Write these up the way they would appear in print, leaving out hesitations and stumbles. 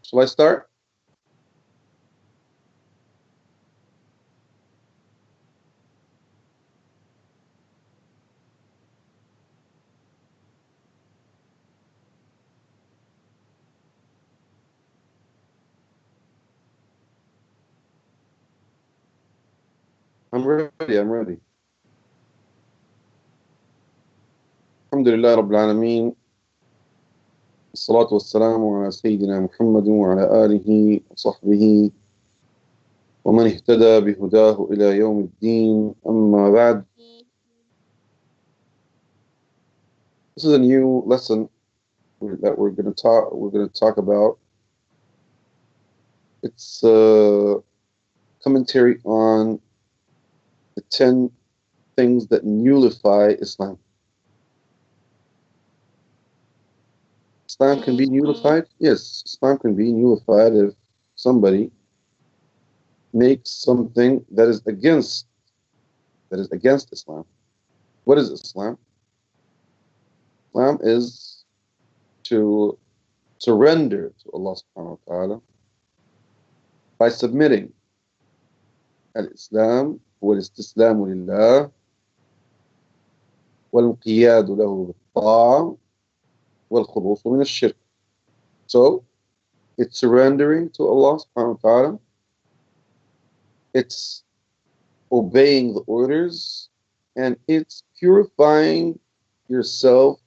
Shall I start? I'm ready. I'm ready. Alhamdulillah Rabbil Alameen. الصلاة والسلام على سيدنا محمد وعلى آله وصحبه ومن اهتدى بهداه إلى يوم الدين. أما بعد. This is a new lesson that we're going to talk about. It's a commentary on the 10 things that nullify Islam. Islam can be nullified? Yes, Islam can be nullified if somebody makes something that is against Islam. What is Islam? Islam is to surrender to Allah subhanahu wa ta'ala by submitting. Al-Islam wal-istislamu lillah wal-qiyadu lahu bil-ta'a wal-khudusu min al-shirk. So, it's surrendering to Allah subhanahu wa ta'ala. It's obeying the orders, and it's purifying yourself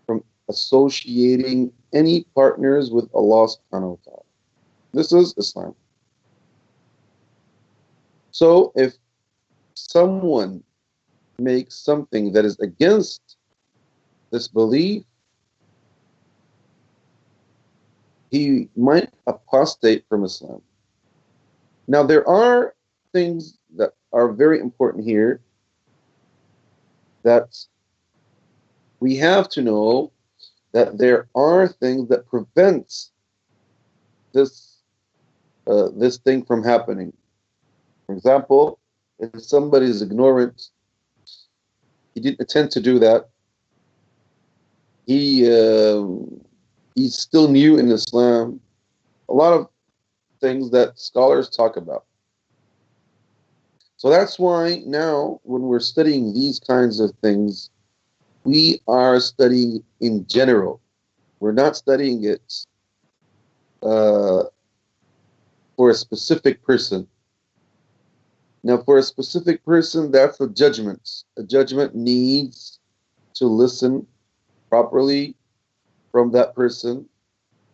from associating any partners with Allah subhanahu wa ta'ala. This is Islam. So if someone makes something that is against this belief, he might apostate from Islam. Now, there are things that are very important here that we have to know, that there are things that prevent this thing from happening. For example, if somebody is ignorant, he didn't intend to do that. He's still new in Islam. A lot of things that scholars talk about. So that's why now, when we're studying these kinds of things, we are studying in general. We're not studying it for a specific person. Now, for a specific person, that's a judgment. A judgment needs to listen properly from that person,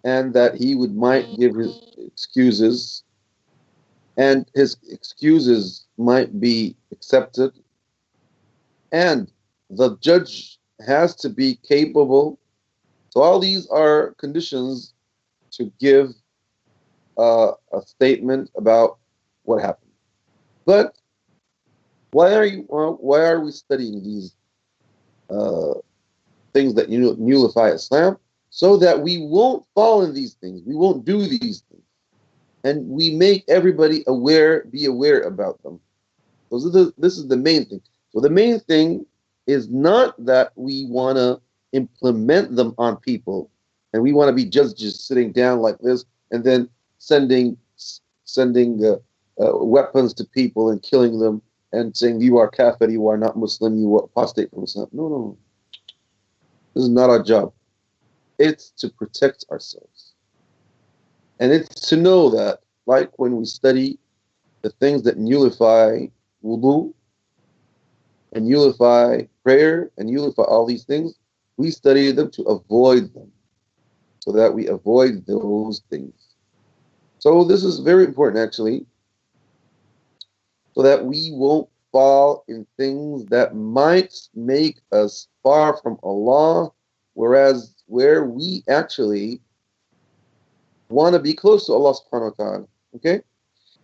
and that he might give his excuses, and his excuses might be accepted, and the judge has to be capable. So all these are conditions to give a statement about what happened. But why are we studying these things that nullify Islam? So that we won't fall in these things, we won't do these things, and we make everybody be aware about them. This is the main thing. So the main thing is not that we want to implement them on people, and we want to be judges sitting down like this, and then sending weapons to people and killing them and saying, you are kafir, you are not Muslim, you are apostate from Islam. No. This is not our job. It's to protect ourselves. And it's to know that, like when we study the things that nullify wudu, and nullify prayer, and nullify all these things, we study them to avoid them, so that we avoid those things. So this is very important, actually, so that we won't fall in things that might make us far from Allah, where we actually want to be close to Allah subhanahu wa ta'ala. Okay?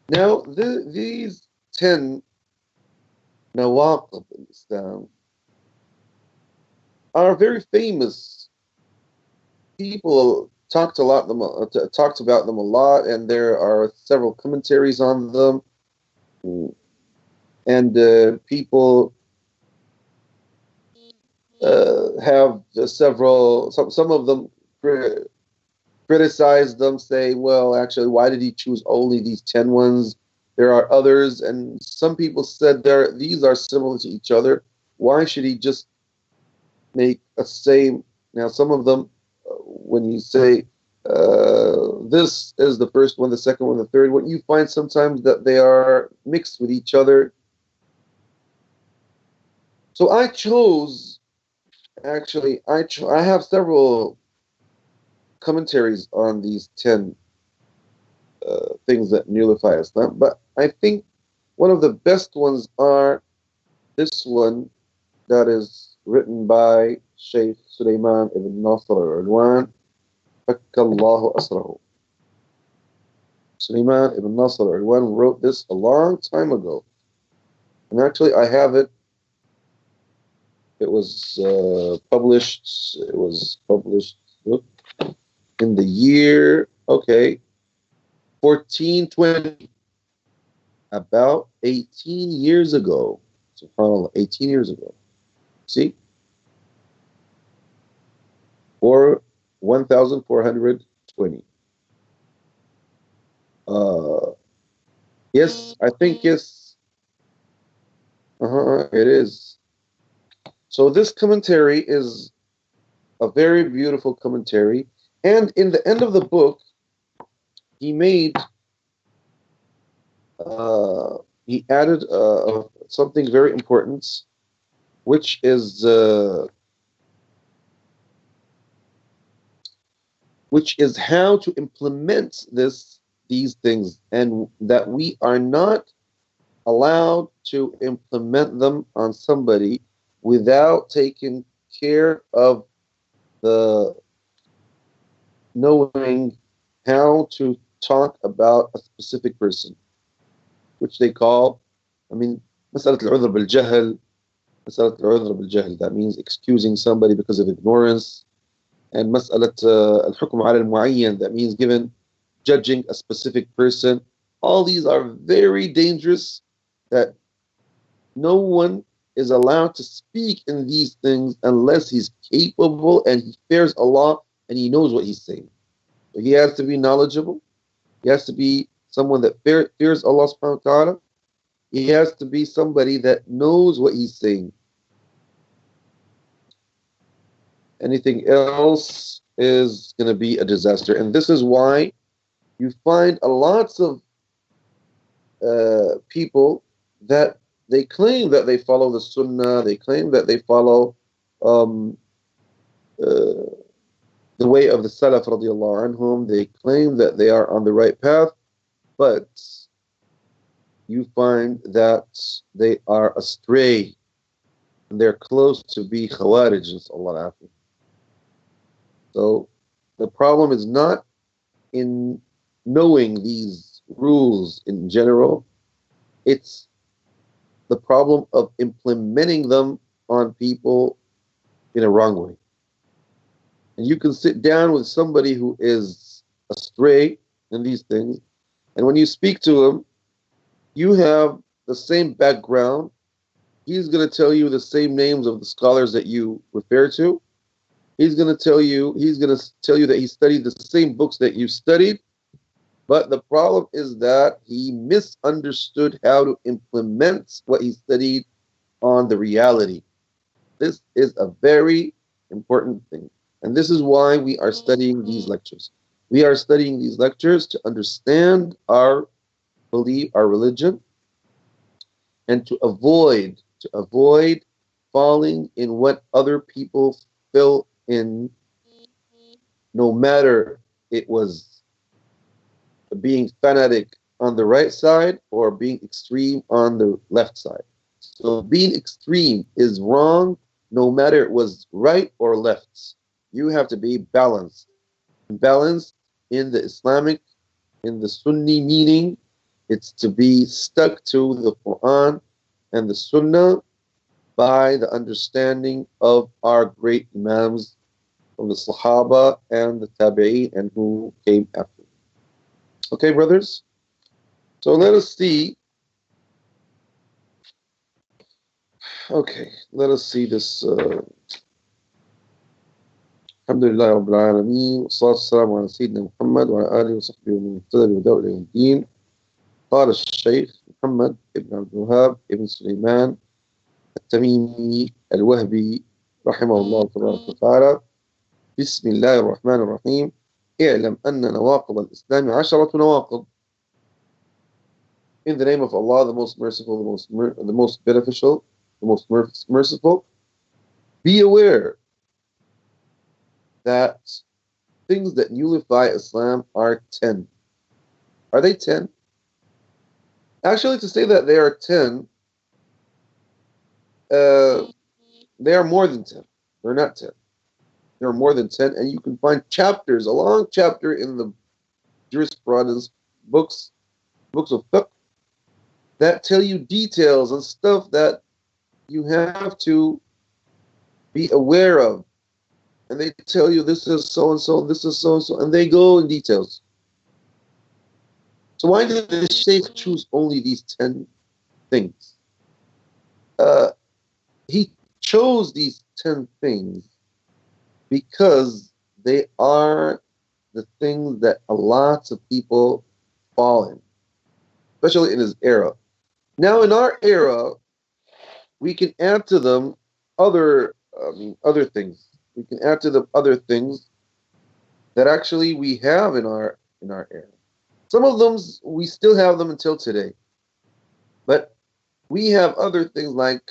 Now, these 10 Nawaqid in Islam are very famous. People talked about them a lot, and there are several commentaries on them. And people have several, some of them criticize them, say, well, actually, why did he choose only these 10 ones? There are others, and some people said these are similar to each other. Why should he just make a same? Now, some of them, when you say this is the first one, the second one, the third one, you find sometimes that they are mixed with each other. So I chose, actually, I have several commentaries on these 10 things that nullify Islam, but I think one of the best ones are this one that is written by Sheikh Sulaiman ibn Nasr al-Ulwan, Fakkallahu Asrahu. Sulaiman ibn Nasr al-Ulwan wrote this a long time ago. And actually, I have it. It was published. It was published in the year, 1420, about 18 years ago. SubhanAllah, 18 years ago. See? Or 1420. Yes, I think yes. It is. So this commentary is a very beautiful commentary. And in the end of the book, he added something very important, which is how to implement these things, and that we are not allowed to implement them on somebody without taking care of the knowing how to talk about a specific person, which they call, مسألة العذر بالجهل, مسألة العذر بالجهل, that means excusing somebody because of ignorance, and مسألة الحكم على المعين, that means judging a specific person. All these are very dangerous, that no one is allowed to speak in these things unless he's capable and he fears Allah and he knows what he's saying. So he has to be knowledgeable. He has to be someone that fears Allah subhanahu wa ta'ala. He has to be somebody that knows what he's saying. Anything else is going to be a disaster. And this is why you find lots of people that they claim that they follow the Sunnah, they claim that they follow the way of the Salaf radiallahu anhum, they claim that they are on the right path, but you find that they are astray, and they're close to be Khawarij, Allah after. So the problem is not in knowing these rules in general, it's the problem of implementing them on people in a wrong way. And you can sit down with somebody who is astray in these things, and when you speak to him, you have the same background. He's going to tell you the same names of the scholars that you refer to. He's going to tell you that he studied the same books that you studied. But the problem is that he misunderstood how to implement what he studied on the reality. This is a very important thing. And this is why we are studying these lectures. We are studying these lectures to understand our belief, our religion, and to avoid falling in what other people fell in, no matter it was being fanatic on the right side or being extreme on the left side. So being extreme is wrong, no matter it was right or left. You have to be balanced. Balanced in the Islamic, in the Sunni meaning, it's to be stuck to the Quran and the Sunnah by the understanding of our great Imams from the Sahaba and the Tabi'een and who came after. Okay, brothers? So let us see. Okay, let us see this الحمد لله رب العالمين والصلاة والسلام على سيدنا محمد وعلى آله وصحبه ومن اهتدى بهداه إلى يوم الدين. قال الشيخ محمد بن عبد الوهاب بن سليمان التميمي الوهبي رحمه الله تبارك وتعالى: بسم الله الرحمن الرحيم. اعلم أن نواقض الإسلام 10 نواقض. In the name of Allah, the most merciful, the most beneficial, the most merciful, be aware that things that nullify Islam are 10. Are they 10? Actually, to say that they are 10, they are more than 10. They're not 10. There are more than 10, and you can find chapters, a long chapter in the jurisprudence books of fiqh, that tell you details and stuff that you have to be aware of. And they tell you this is so-and-so, this is so-and-so, and they go in details. So why did the Shaykh choose only these 10 things? He chose these 10 things because they are the things that a lot of people fall in, especially in his era. Now, in our era, we can add to them other things. We can add to them other things that actually we have in our era. Some of them we still have them until today, but we have other things like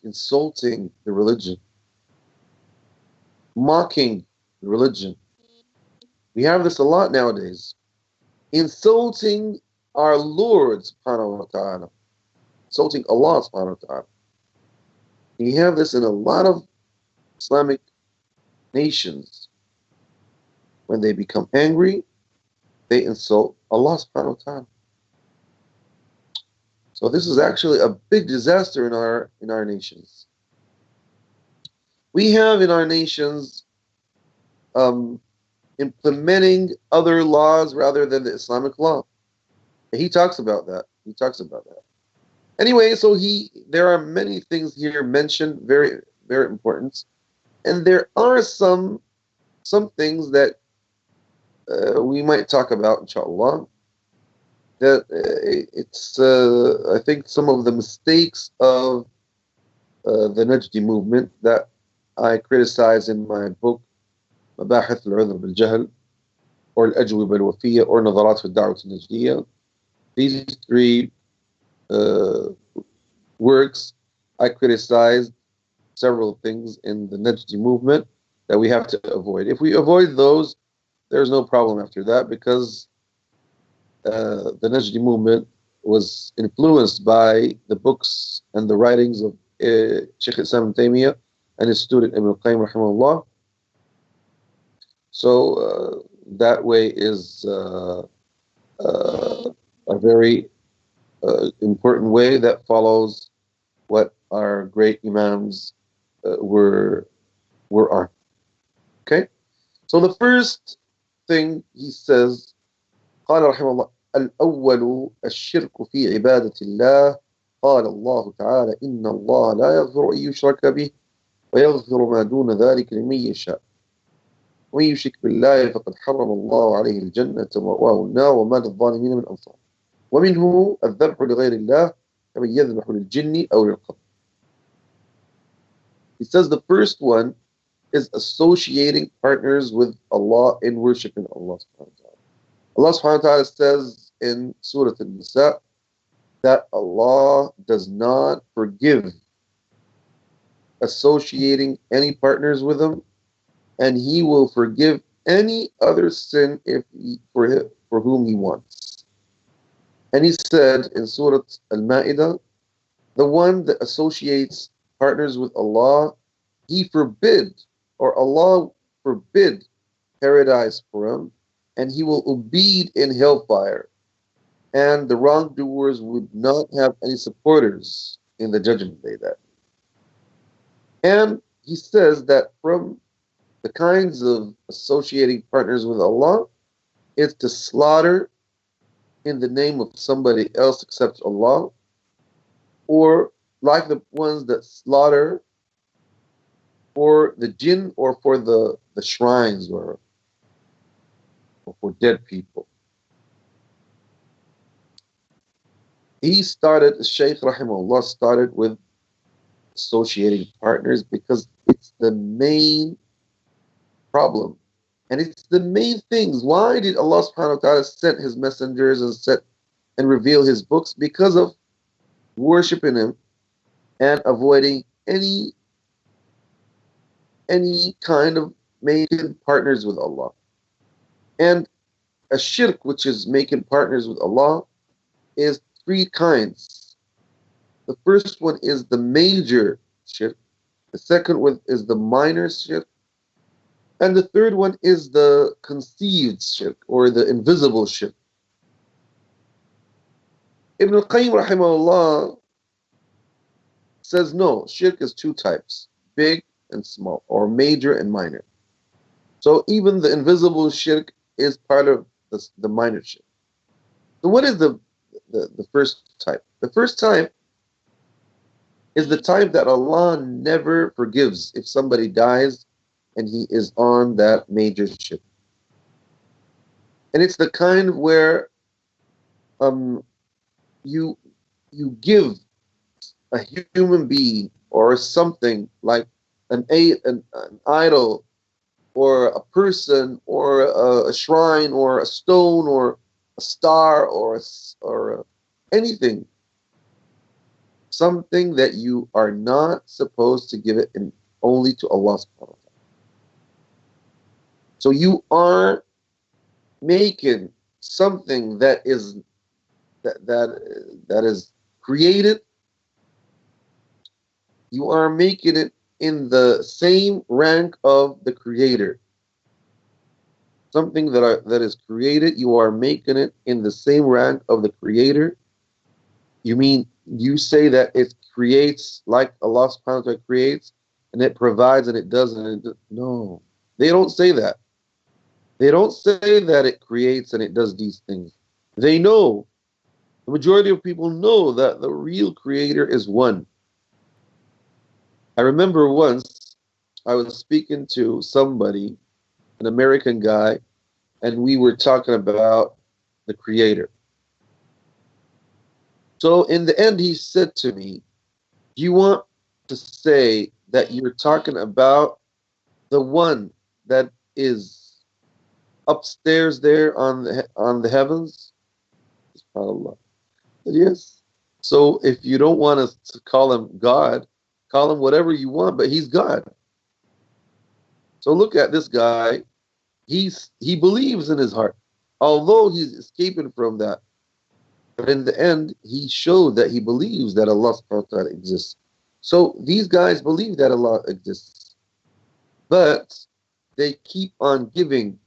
insulting the religion, mocking the religion. We have this a lot nowadays. Insulting our Lord subhanahu wa ta'ala, insulting Allah subhanahu wa ta'ala. We have this in a lot of Islamic nations. When they become angry, they insult Allah subhanahu wa ta'ala. So this is actually a big disaster in our nations. We have in our nations implementing other laws rather than the Islamic law. He talks about that. Anyway, so there are many things here mentioned, very, very important. And there are some things that we might talk about, inshallah. That it's, I think, some of the mistakes of the Najdi movement that I criticize in my book, مباحث العذر بالجهل, or الأجوبة الوفية, or نظرات في الدعوة النجدية. These 3 works, I criticized several things in the Najdi movement that we have to avoid. If we avoid those, there's no problem after that, because the Najdi movement was influenced by the books and the writings of Sheikh Hassan Al-Kettani and his student Ibn al-Qayyim rahimahullah. So that way is a very important way that follows what our great imams were on. Okay? So the first thing he says, قال رحمه الله: الأول الشرك في عبادة الله. قال الله تعالى: إن الله لا يغفر أن يشرك به ويغفر ما دون ذلك لمن يشاء ومن يشرك بالله فقد حرم الله عليه الجنة ومأواه النار وما للظالمين من أنصار ومنه الذبح لغير الله كمن يذبح للجن أو للقبر. He says the first one is associating partners with Allah in worshiping Allah subhanahu wa ta'ala. Allah subhanahu wa ta'ala says in Surah An-Nisa that Allah does not forgive associating any partners with Him, and He will forgive any other sin for whom He wants. And He said in Surah Al-Ma'idah, the one that associates partners with Allah, Allah forbid paradise for him, and he will abide in hellfire, and the wrongdoers would not have any supporters in the judgment day. And he says that from the kinds of associating partners with Allah, it's to slaughter in the name of somebody else except Allah, or like the ones that slaughter for the jinn or for the shrines or for dead people. Shaykh Rahimahullah started with associating partners because it's the main problem. And it's the main things. Why did Allah subhanahu wa ta'ala send his messengers and reveal his books? Because of worshiping him and avoiding any kind of making partners with Allah. And a shirk, which is making partners with Allah, is three kinds. The first one is the major shirk. The second one is the minor shirk. And the third one is the conceived shirk, or the invisible shirk. Ibn al-Qayyim rahimahullah says no, shirk is two types, big and small, or major and minor. So even the invisible shirk is part of the minor shirk. So what is the first type? The first type is the type that Allah never forgives if somebody dies and he is on that major shirk. And it's the kind where you give a human being or something like an idol or a person or a shrine or a stone or a star or anything, something that you are not supposed to give it only to Allah subhanahu wa ta'ala. So you are making something that is created. You are making it in the same rank of the Creator. Something that is created, you are making it in the same rank of the Creator. You say that it creates like Allah subhanahu wa ta'ala creates, and it provides and it does and it no. They don't say that. They don't say that it creates and it does these things. They know, the majority of people know that the real Creator is one. I remember once I was speaking to somebody, an American guy, and we were talking about the Creator. So in the end, he said to me, do you want to say that you're talking about the one that is upstairs there on the heavens? SubhanAllah. Yes. So if you don't want us to call him God, call him whatever you want, but he's God. So look at this guy. He believes in his heart, although he's escaping from that. But in the end, he showed that he believes that Allah subhanahu wa ta'ala exists. So these guys believe that Allah exists. But they keep on giving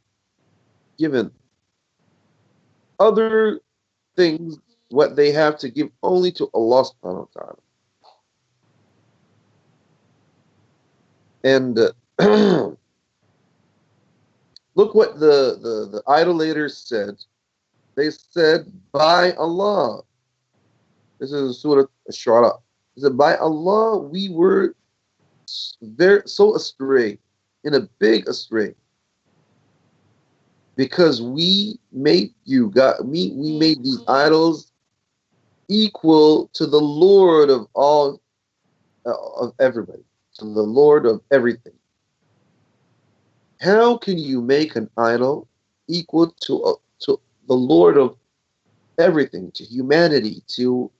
other things what they have to give only to Allah subhanahu wa ta'ala. And look what the idolaters said. They said, by Allah. This is Surah Ash-Shu'ara. They said, by Allah, we were so astray, in a big astray. Because we made we made these idols equal to the Lord of all, of everybody, to the Lord of everything. How can you make an idol equal to the Lord of everything, to humanity, to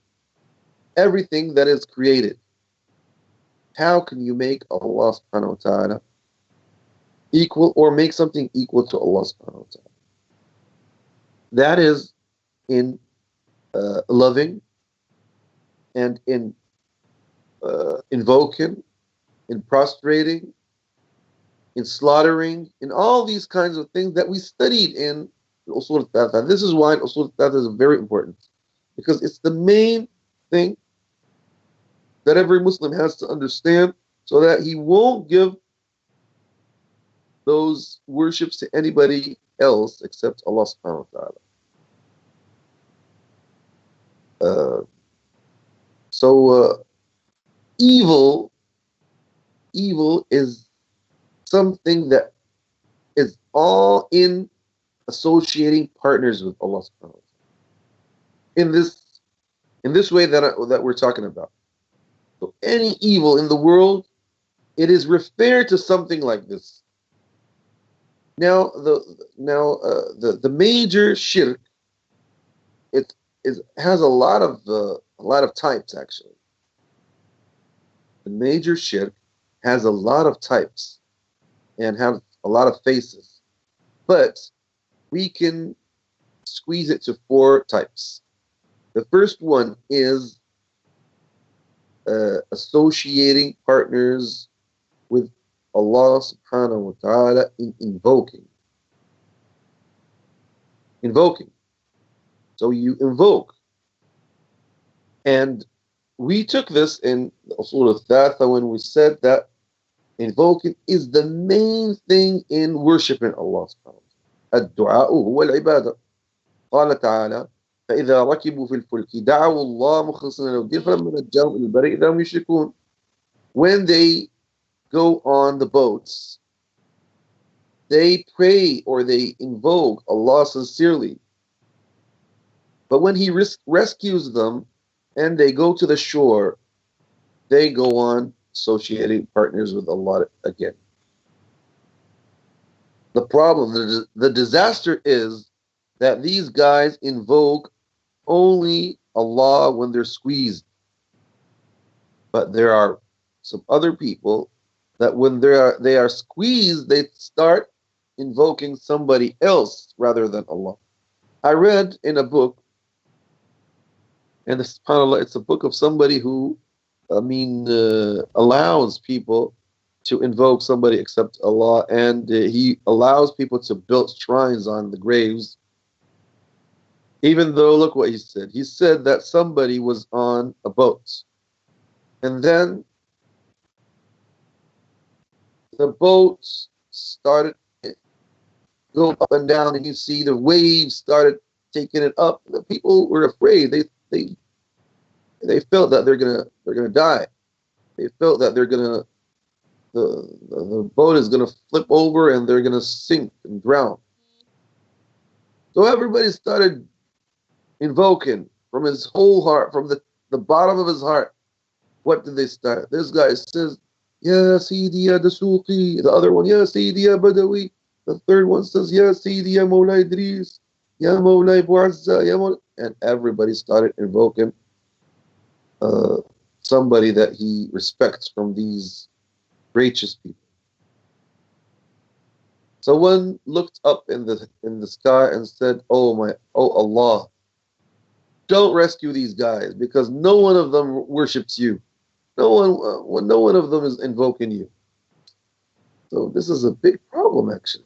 everything that is created? How can you make Allah subhanahu wa ta'ala equal, or make something equal to Allah subhanahu wa ta'ala? That is in loving and in invoking, in prostrating, in slaughtering, in all these kinds of things that we studied in Usul al-Thalatha. This is why Usul al-Thalatha is very important, because it's the main thing that every Muslim has to understand, so that he won't give those worships to anybody else except Allah subhanahu wa ta'ala. So evil evil is something that is all in associating partners with Allah subhanahu wa ta'ala. In this way that we're talking about. So any evil in the world, it is referred to something like this. Now the major shirk, it has a lot of types actually. The major shirk has a lot of types and have a lot of faces, but we can squeeze it to 4 types. The first one is associating partners with Allah subhanahu wa ta'ala in invoking. So you invoke. And we took this in Usul al-Thalatha when we said that invoking is the main thing in worshiping Allah subhanahu wa ta'ala. الدعاء هو العبادة. قال تعالى فإذا ركبوا في الفلك دعوا الله مخلصين له الدين فلما نجاهم إلى البر إذا هم يشركون. When they go on the boats, they pray or they invoke Allah sincerely. But when He rescues them and they go to the shore, they go on associating partners with Allah again. The problem, the disaster is that these guys invoke only Allah when they're squeezed. But there are some other people that when they are squeezed, they start invoking somebody else rather than Allah. I read in a book, and subhanAllah, it's a book of somebody who, allows people to invoke somebody except Allah, and he allows people to build shrines on the graves. Even though, look what he said. He said that somebody was on a boat, and then the boat started going up and down, and you see the waves started taking it up. The people were afraid. They felt that they're gonna die. They felt that the boat is gonna flip over and they're gonna sink and drown. So everybody started invoking from his whole heart, from the bottom of his heart. What did they start? This guy says, Ya Sidi Ya Dasuqi. The other one, Ya Sidi Ya Badawi. The third one says, Ya Sidi Ya Mawla Idris. Ya Mawla Ibu Azza. And everybody started invoking somebody that he respects from these righteous people. So one looked up in the sky and said, Oh Allah, don't rescue these guys because no one of them worships you. No one of them is invoking you. So this is a big problem actually.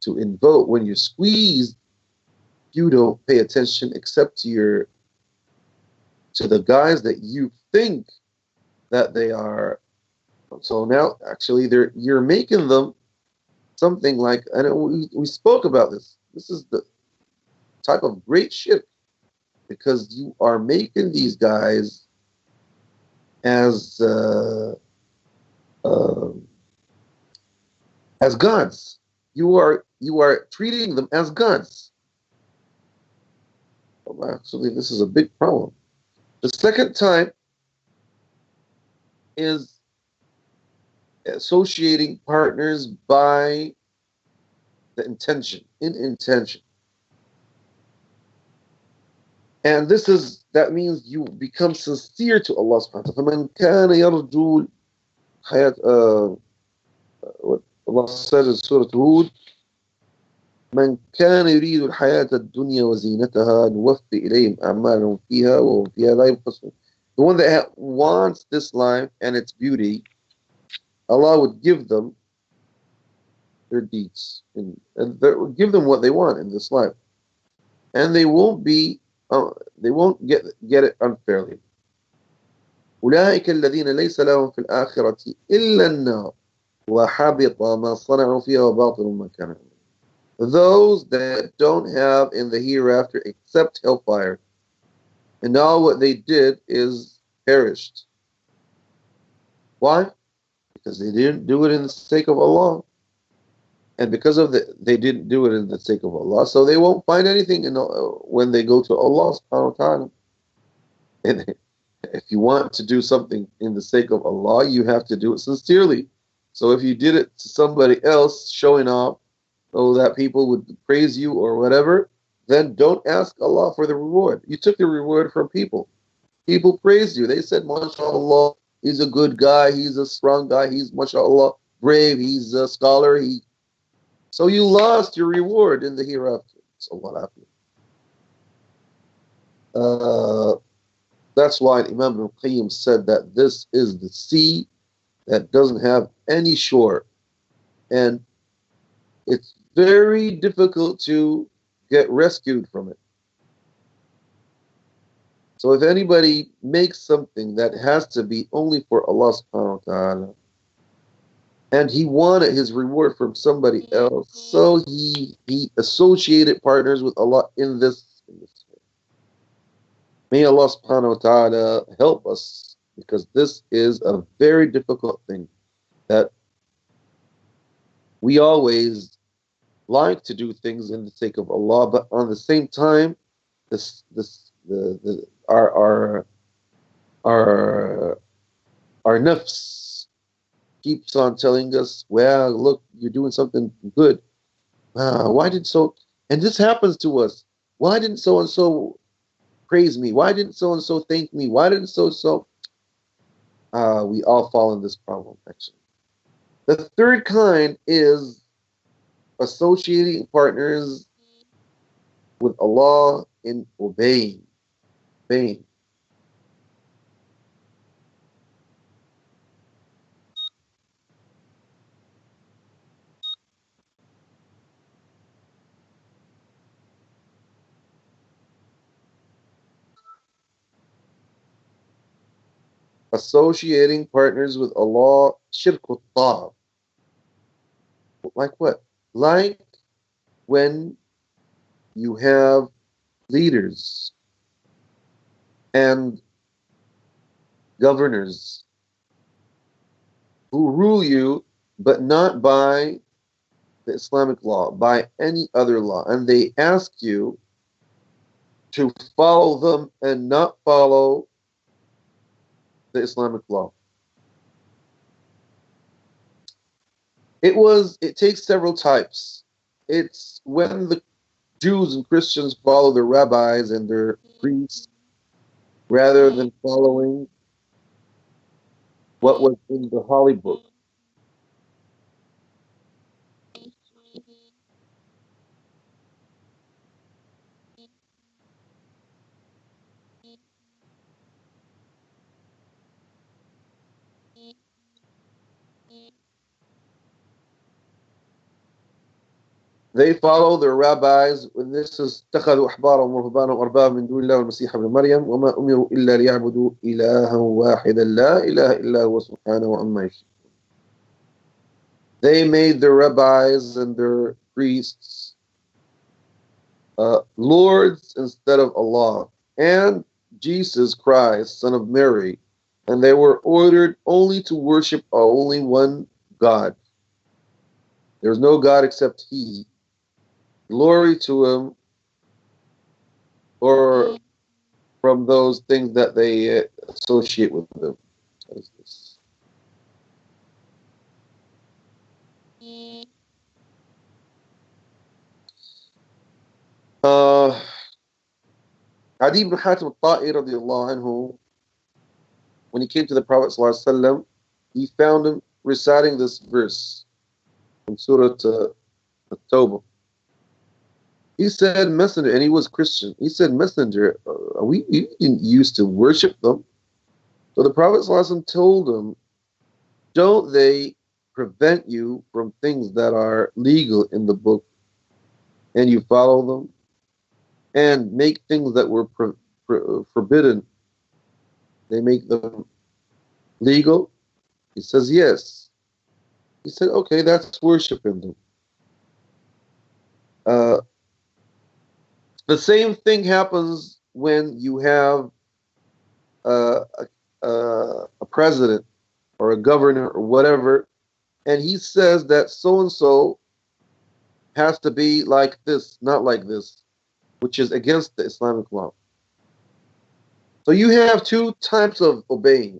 To invoke when you're squeezed, you don't pay attention except to the guys that you think that they are. So now actually you're making them something like, and we spoke about this. This is the type of great shirk, because you are making these guys as gods. You are treating them as gods. Well, actually, this is a big problem. The second type is associating partners by the intention, in intention. And that means you become sincere to Allah subhanahu wa ta'ala. فَمَنْ كَانَ يَرْجُو الْحَيَاةَ what Allah says in Surah Hud, من كان يريد الحياة الدنيا وزينتها نوفي إليهم أعمالهم فيها وهم فيها لا يبخسون. The one that wants this life and its beauty, Allah would give them their deeds and give them what they want in this life, and they won't get it unfairly. أولئك الذين ليس لهم في الآخرة إلا النار وحبط ما صنعوا فيها وباطل ما كانوا. Those that don't have in the hereafter except hellfire, and all what they did is perished. Why? because they didn't do it in the sake of Allah. And because of they didn't do it in the sake of Allah, so they won't find anything when they go to Allah subhanahu wa ta'ala. And if you want to do something in the sake of Allah, you have to do it sincerely. So if you did it to somebody else, showing off, so that people would praise you or whatever, then don't ask Allah for the reward. You took the reward from people. People praised you. They said, MashaAllah, he's a good guy, he's a strong guy, he's MashaAllah brave, he's a scholar. So you lost your reward in the hereafter. So what happened? That's why Imam Ibn Qayyim said that this is the sea that doesn't have any shore. And it's very difficult to get rescued from it. So if anybody makes something that has to be only for Allah subhanahu wa ta'ala, and he wanted his reward from somebody else, so he associated partners with Allah in this way. May Allah subhanahu wa ta'ala help us, because this is a very difficult thing that we always like to do things in the sake of Allah, but on the same time, our nafs keeps on telling us, well, look, you're doing something good. Why did so? And this happens to us. Why didn't so and so praise me? Why didn't so and so thank me? Why didn't so and so? We all fall in this problem, actually. The third kind is associating partners with Allah in obeying. Associating partners with Allah, shirk al-ta'ah. Like what? Like when you have leaders and governors who rule you, but not by the Islamic law, by any other law, and they ask you to follow them and not follow the Islamic law. It takes several types. It's when the Jews and Christians follow their rabbis and their priests rather than following what was in the Holy Book. They follow their rabbis, and this is اتخذوا أحبارهم ورهبانهم أربابا من دون الله والمسيح ابن مريم وما أمروا إلا ليعبدوا إلها واحدا لا إله إلا هو سبحانه عما يشركون. They made their rabbis and their priests lords instead of Allah, and Jesus Christ, son of Mary, and they were ordered only to worship only one God. There's no God except He. Glory to Him, or from those things that they associate with Him. What is this? Adi ibn Hatim al-Ta'i radiallahu anhu, when he came to the Prophet sallallahu alaihi wasallam, he found him reciting this verse from Surah At-Tawbah. He said, Messenger, and he was Christian. He said, Messenger, we didn't used to worship them. So the Prophet sallallahu alaihi wasallam told him, don't they prevent you from things that are legal in the book, and you follow them, and make things that were forbidden, they make them legal? He says, yes. He said, okay, that's worshiping them. The same thing happens when you have a president or a governor or whatever, and he says that so and so has to be like this, not like this, which is against the Islamic law. So you have two types of obeying.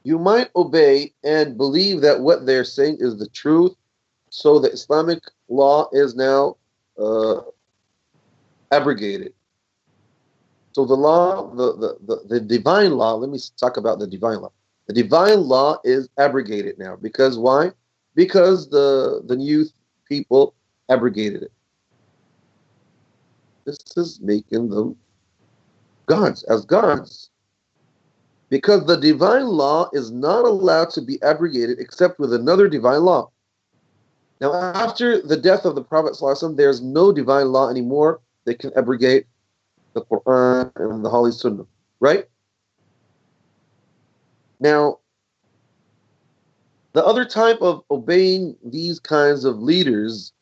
You might obey and believe that what they're saying is the truth, so the Islamic law is now abrogated. So the law, the divine law, let me talk about the divine law. The divine law is abrogated now. Because why? Because the new people abrogated it. This is making them gods, as gods. Because the divine law is not allowed to be abrogated except with another divine law. Now, after the death of the Prophet ﷺ, there's no divine law anymore that can abrogate the Quran and the Holy Sunnah, right? Now, the other type of obeying these kinds of leaders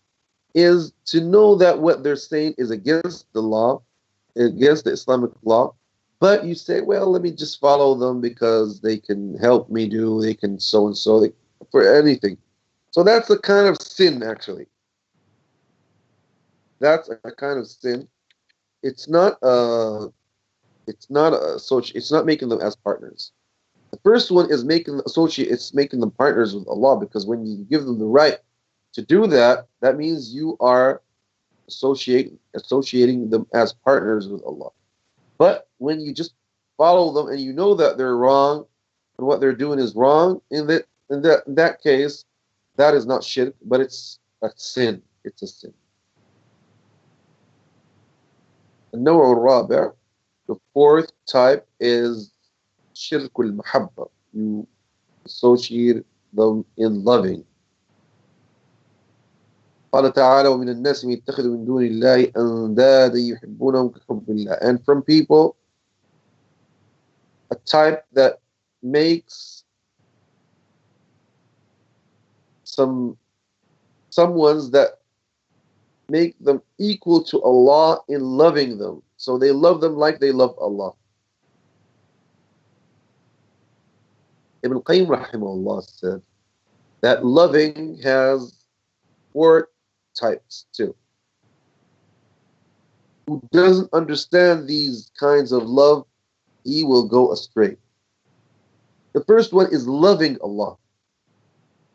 is to know that what they're saying is against the law, against the Islamic law, but you say, well, let me just follow them because they can help me do, they can so and so, for anything. So that's a kind of sin, actually. That's a kind of sin. It's not it's not making them as partners. The first one is it's making them partners with Allah, because when you give them the right to do that, that means you are associating them as partners with Allah. But when you just follow them and you know that they're wrong and what they're doing is wrong, in that case, that is not shirk, but it's a sin. It's a sin. النوع الرابع, the fourth type, is shirk al-mahabba. You associate them in loving. قال تعالى ومن الناس من يتخذ من دون الله أندادا يحبونهم كحب الله. And from people, a type that makes some ones that make them equal to Allah in loving them. So they love them like they love Allah. Ibn Qayyim rahimahullah said that loving has 4 types too. Who doesn't understand these kinds of love, he will go astray. The first one is loving Allah.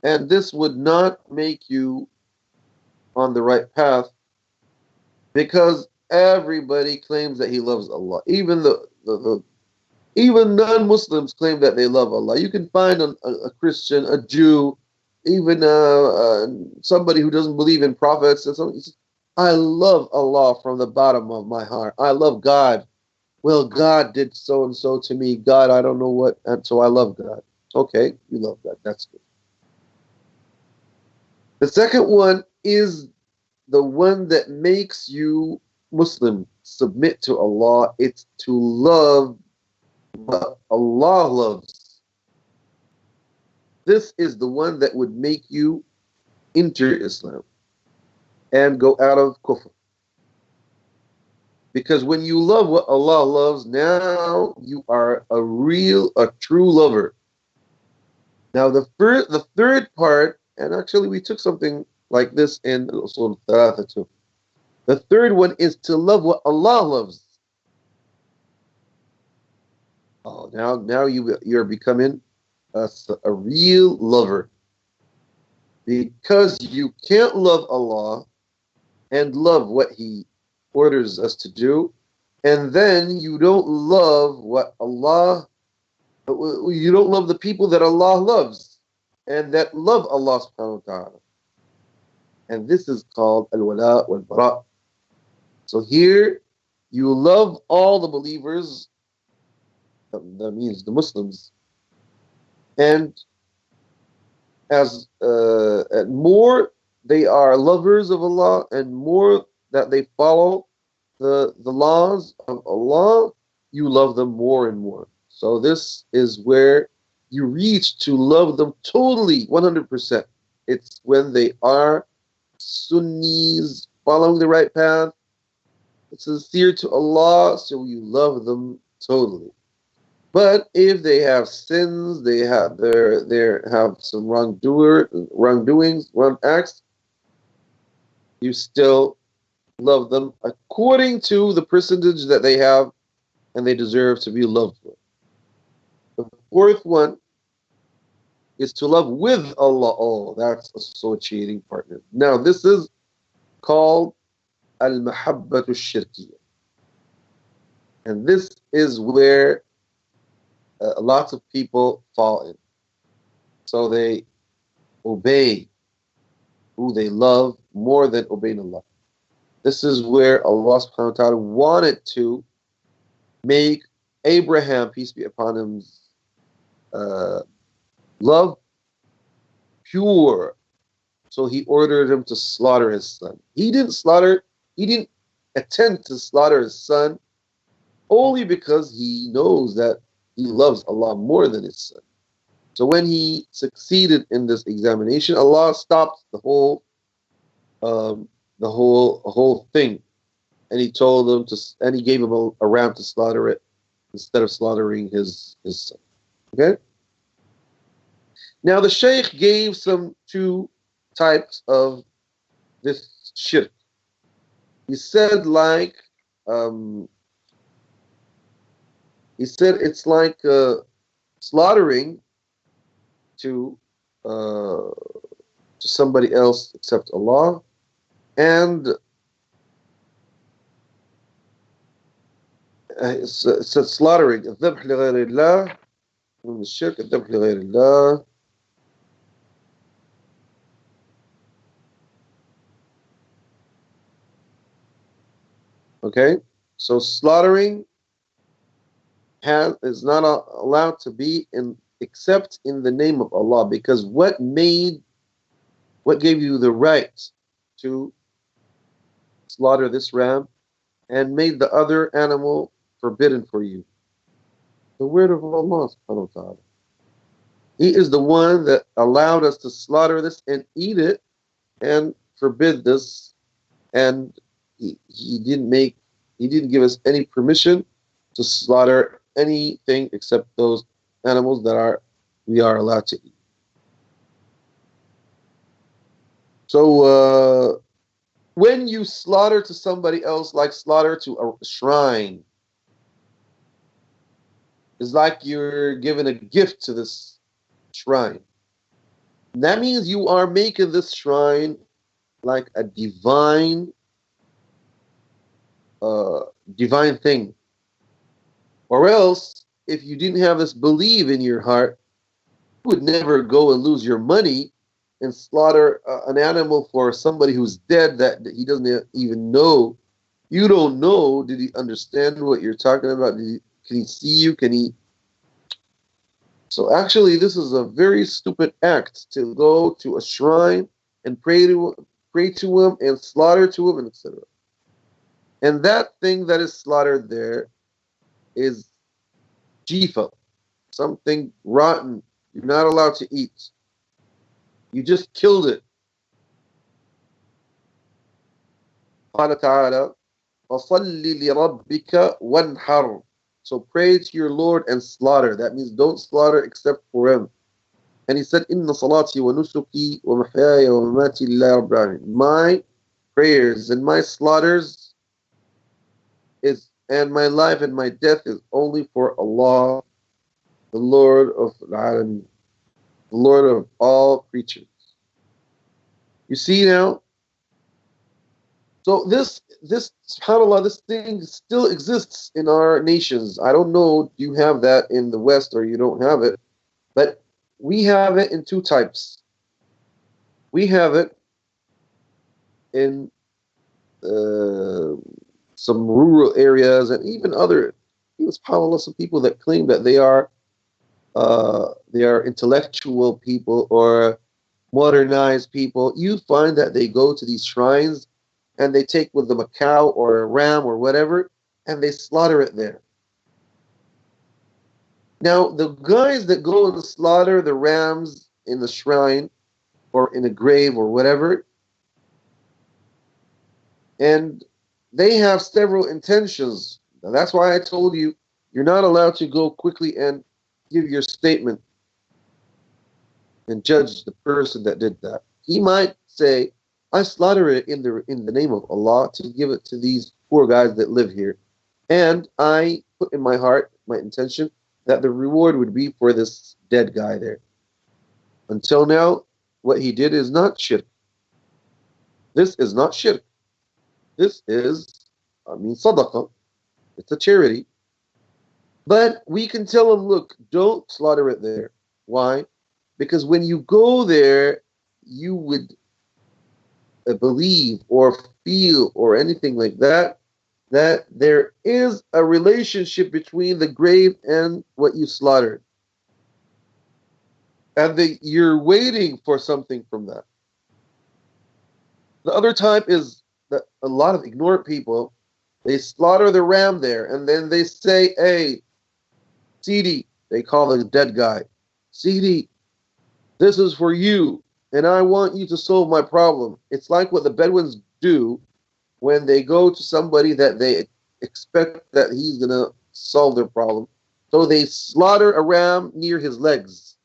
And this would not make you on the right path, because everybody claims that he loves Allah. Even even non-Muslims claim that they love Allah. You can find a Christian, a Jew, even somebody who doesn't believe in prophets, and so he says, I love Allah from the bottom of my heart. I love God. Well, God did so and so to me. God, I don't know what, and so I love God. Okay, you love God. That's good. The second one is the one that makes you Muslim, submit to Allah. It's to love what Allah loves. This is the one that would make you enter Islam and go out of kufr. Because when you love what Allah loves, now you are a true lover. Now the third part, and actually we took something like this in Usul al-Thalatha too. The third one is to love what Allah loves. Oh, now you're becoming a real lover. Because you can't love Allah and love what He orders us to do, and then you don't love what Allah, you don't love the people that Allah loves and that love Allah subhanahu wa ta'ala. And this is called al-wala wal-bara. So here you love all the believers, that means the Muslims, and as and more they are lovers of Allah, and more that they follow the laws of Allah, you love them more and more. So this is where you reach to love them totally, 100%. It's when they are Sunnis, following the right path, sincere to Allah, so you love them totally. But if they have sins, they have some wrongdoings, wrong acts, you still love them according to the percentage that they have, and they deserve to be loved with. The fourth one is to love with Allah. Oh, that's associating partner. Now, this is called al-mahabbatu shirkiyah. And this is where lots of people fall in. So they obey who they love more than obeying Allah. This is where Allah subhanahu wa ta'ala wanted to make Abraham, peace be upon him, love pure. So he ordered him to slaughter his son. He didn't attempt to slaughter his son only because he knows that he loves Allah more than his son. So when he succeeded in this examination, Allah stopped the whole thing, and he told him and he gave him a ram to slaughter it instead of slaughtering his son. Okay. Now the Shaykh gave two types of this shirk. He said it's like slaughtering to somebody else except Allah, and it's slaughtering الذبح لغير الله من الشرك الذبح لغير الله. Okay, so slaughtering is not allowed to be except in the name of Allah, because what gave you the right to slaughter this ram and made the other animal forbidden for you? The word of Allah subhanahu wa ta'ala. He is the one that allowed us to slaughter this and eat it and forbid this, and he didn't give us any permission to slaughter anything except those animals that we are allowed to eat. So when you slaughter to somebody else, like slaughter to a shrine, it's like you're giving a gift to this shrine. That means you are making this shrine like a divine thing. Or else, if you didn't have this belief in your heart, you would never go and lose your money and slaughter an animal for somebody who's dead that he doesn't even know. You don't know. Did he understand what you're talking about? Can he see you? So actually, this is a very stupid act, to go to a shrine and pray to him and slaughter to him, and etc. And that thing that is slaughtered there is jifa, something rotten. You're not allowed to eat. You just killed it. قال تعالى فَصَلِّ لِرَبِّكَ وَانْحَرْ. So pray to your Lord and slaughter. That means don't slaughter except for him. And he said, إِنَّ صَلَاتِي وَنُسُكِي وَمَحْيَايَ وَمَمَاتِي لِلَّهِ رَبِّ الْعَالَمِينَ. My prayers and my slaughters and my life and my death is only for Allah, the Lord of Al-Alamin, the Lord of all creatures. You see now? So this subhanAllah, this thing still exists in our nations. I don't know, you have that in the West or you don't have it, but we have it in two types. We have it in some rural areas, and even other, subhanAllah, some people that claim that they are intellectual people or modernized people. You find that they go to these shrines and they take with them a cow or a ram or whatever, and they slaughter it there. Now, the guys that go and slaughter the rams in the shrine or in a grave or whatever, and they have several intentions. Now, that's why I told you You're not allowed to go quickly and give your statement and judge the person that did that. He might say, I slaughter it in the name of Allah to give it to these poor guys that live here. And I put in my heart, my intention, that the reward would be for this dead guy there. Until now, what he did is not shirk. This is not shirk. This is, sadaqah. It's a charity. But we can tell him, look, don't slaughter it there. Why? Because when you go there, you would believe or feel or anything like that, that there is a relationship between the grave and what you slaughtered. And you're waiting for something from that. The other type is that a lot of ignorant people, they slaughter the ram there, and then they say, hey, Sidi, they call the dead guy, Sidi, this is for you, and I want you to solve my problem. It's like what the Bedouins do when they go to somebody that they expect that he's going to solve their problem. So they slaughter a ram near his legs,